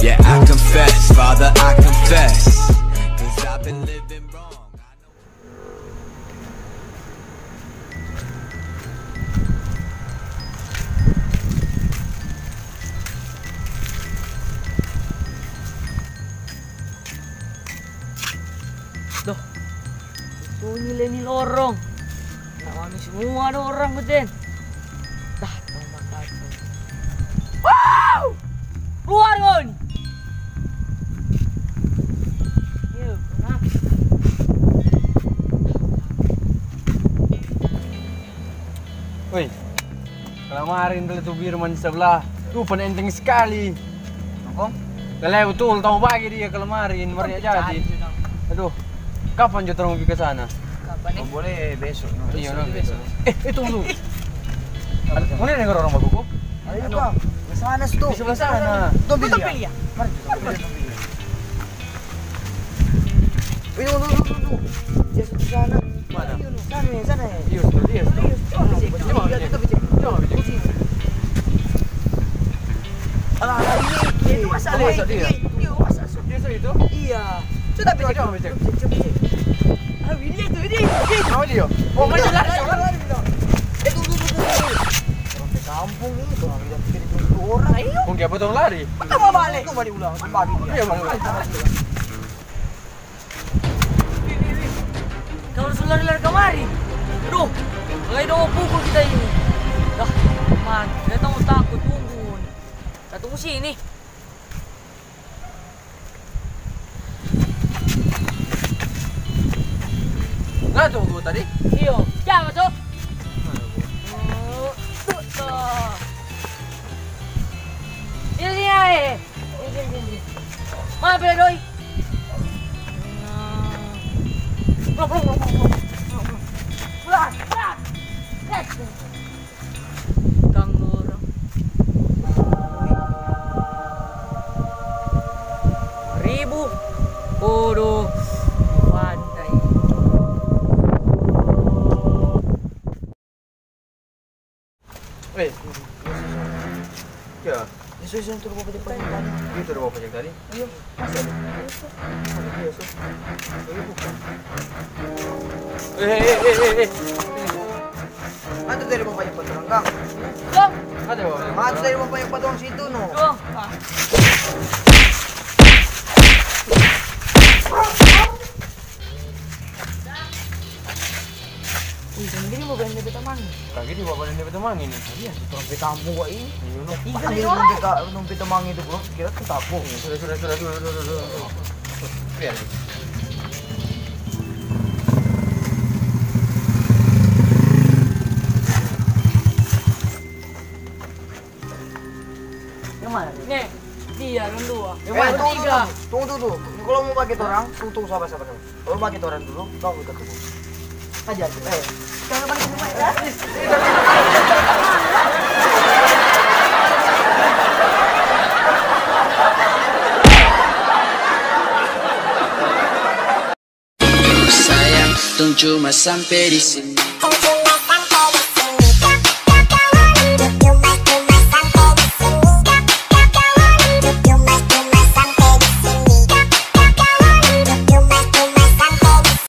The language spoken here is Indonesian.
Yeah, I confess, Father, I confess, 'cause I've been living wrong. Duh, itu nilai nih lorong. Nah, ini semua ada orang beden. Dah, tambah kacau. Wow! Keluar kon! Yuk, nah. Woi, kemarin tuh Birman sebelah, tuh penenteng sekali. Kong? Kalau betul tahu pagi dia kemarin, Maria jadi. Aduh, kapan Jota mau ke sana? Kapan nih? Boleh besok. Iya, besok. Tunggu. Mana dengar orang bagus kok? Ayo Bang, ke sana tuh. Di sebelah sana. Tuh pilih ya. Mari kita pilih. Tunggu. Dia di sana. Mana? Sana ya. Iya, dia. Coba cek. Alah, ini masalah dia. Dia itu? Iya. Sudah pilih. Coba cek. Ah, ini itu. Nama dia? Oh, mana lari? Tunggu. Orang di kampung ini orang tidak pikir itu orang. Ayo. Mungkin apa tuh lari? Apa balik? Kembali ulang. Kembali dia. Iya, balik. Kalau sudah lari kemari. Aduh, mulai dong pukul kita ini. Dah, man, kita tahu takut tunggu. Kita tunggu sini. Nggak tunggu tadi? Iyo, siapa tuh? Ini aja. Ini. Mana pilih doi? Pulang. Ganggu orang. Ribu. Bodoh. Pandai. Weh. Ya, Yesus turun bawa pajak tadi. itu udah bawa pajak tadi. Ayo, masuk. Yesus. Ada dari bawa pajak patrong Kang. Kong. Ada bawa. Ada dari bawa pajak patrong situ no. Kong. Sendiri mau ganti teman. Lagi di bawah ini teman ini. Iya, orang di kampung kok ini. Iya, Ada iya. numpit temang itu bro, kira ke kampung. Sudah. Lihat. Yang mana? Nih, dia yang dua. Yang mana? Tiga. Tunggu. Kalau mau pakai orang, tunggu sabar. Kalau pakai orang dulu, kau kita tunggu. Aja. Jangan pakai rumah ya. Sayang, don't cuma sampai di sini.